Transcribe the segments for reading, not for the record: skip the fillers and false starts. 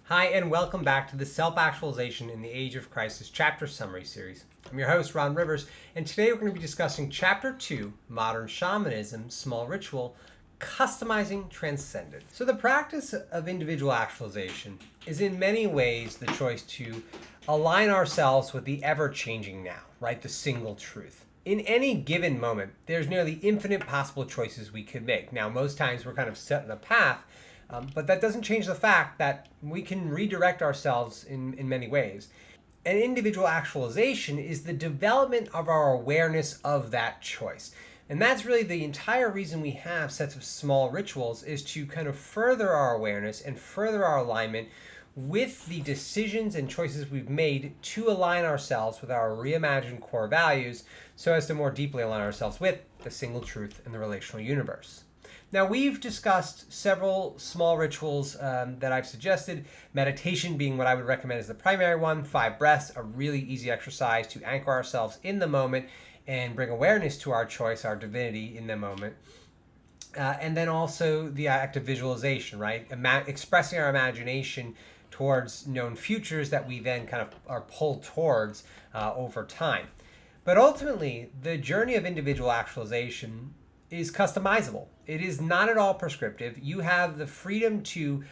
Hi, and welcome back to the Self-Actualization in the Age of Crisis Chapter Summary Series. I'm your host, Ron Rivers, and today we're going to be discussing Chapter 2, Modern Shamanism, Small Ritual, Customizing Transcendence. So the practice of individual actualization is in many ways the choice to align ourselves with the ever-changing now, right? The single truth. In any given moment, there's nearly infinite possible choices we could make. Now, most times we're kind of set in a path, but that doesn't change the fact that we can redirect ourselves in many ways. And individual actualization is the development of our awareness of that choice. And that's really the entire reason we have sets of small rituals, is to kind of further our awareness and further our alignment with the decisions and choices we've made to align ourselves with our reimagined core values so as to more deeply align ourselves with the single truth in the relational universe. Now, we've discussed several small rituals that I've suggested, meditation being what I would recommend as the primary one, 5 breaths, a really easy exercise to anchor ourselves in the moment and bring awareness to our choice, our divinity in the moment. And then also the act of visualization, right? Expressing our imagination towards known futures that we then kind of are pulled towards over time. But ultimately, the journey of individual actualization is customizable. It is not at all prescriptive. You have the freedom to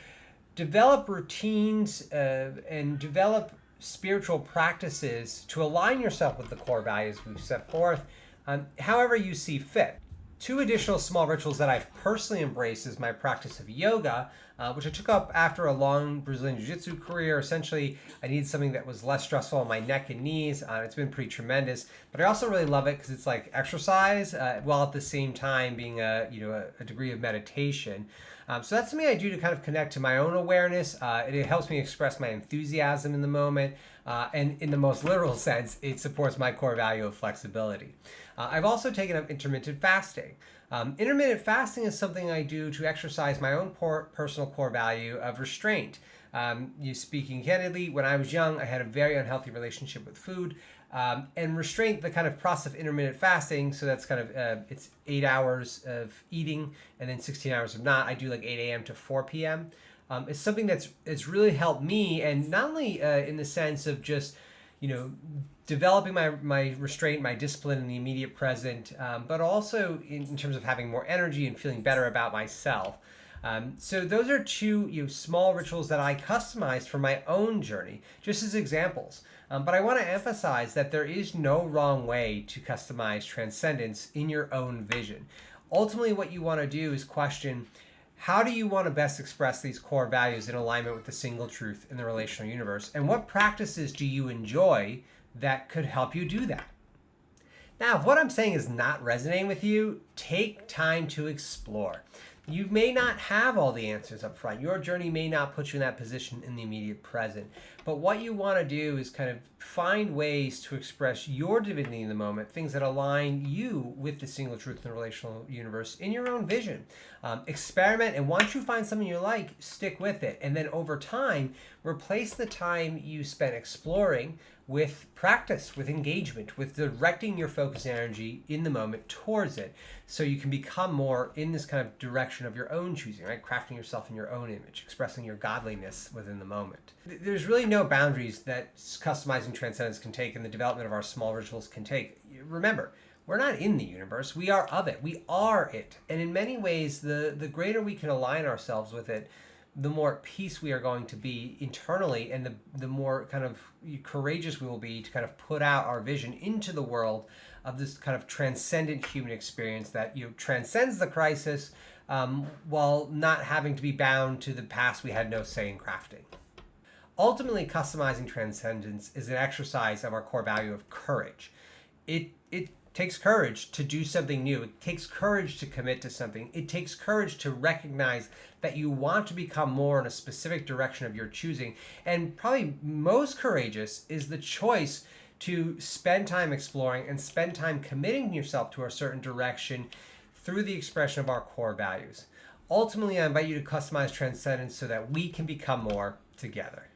develop routines and develop spiritual practices to align yourself with the core values we've set forth, however you see fit. 2 additional small rituals that I've personally embraced is my practice of yoga, which I took up after a long Brazilian Jiu-Jitsu career. Essentially, I needed something that was less stressful on my neck and knees. It's been pretty tremendous, but I also really love it because it's like exercise, while at the same time being a degree of meditation. So that's something I do to kind of connect to my own awareness. It helps me express my enthusiasm in the moment, and in the most literal sense, it supports my core value of flexibility. I've also taken up intermittent fasting. Intermittent fasting is something I do to exercise my own personal core value of restraint. Speaking candidly, when I was young, I had a very unhealthy relationship with food. And restraint, the kind of process of intermittent fasting, so that's kind of, it's 8 hours of eating and then 16 hours of not. I do like 8 a.m. to 4 p.m. It's something it's really helped me, and not only in the sense of just, developing my restraint, my discipline in the immediate present, but also in terms of having more energy and feeling better about myself. So those are 2 small rituals that I customized for my own journey, just as examples. But I want to emphasize that there is no wrong way to customize transcendence in your own vision. Ultimately, what you want to do is question, how do you want to best express these core values in alignment with the single truth in the relational universe? And what practices do you enjoy that could help you do that? Now, if what I'm saying is not resonating with you, take time to explore. You may not have all the answers up front. Your journey may not put you in that position in the immediate present. But what you want to do is kind of find ways to express your divinity in the moment, things that align you with the single truth in the relational universe in your own vision. Experiment, and once you find something you like, stick with it. And then over time, replace the time you spent exploring with practice, with engagement, with directing your focus and energy in the moment towards it, so you can become more in this kind of direction of your own choosing, right? Crafting yourself in your own image, expressing your godliness within the moment. There's really no boundaries that customizing transcendence can take and the development of our small rituals can take. Remember, we're not in the universe, we are of it. We are it. And in many ways, the greater we can align ourselves with it, the more at peace we are going to be internally, and the more kind of courageous we will be to kind of put out our vision into the world of this kind of transcendent human experience that transcends the crisis, while not having to be bound to the past we had no say in crafting. Ultimately, customizing transcendence is an exercise of our core value of courage. It takes courage to do something new. It takes courage to commit to something. It takes courage to recognize that you want to become more in a specific direction of your choosing. And probably most courageous is the choice to spend time exploring and spend time committing yourself to a certain direction through the expression of our core values. Ultimately, I invite you to customize transcendence so that we can become more together.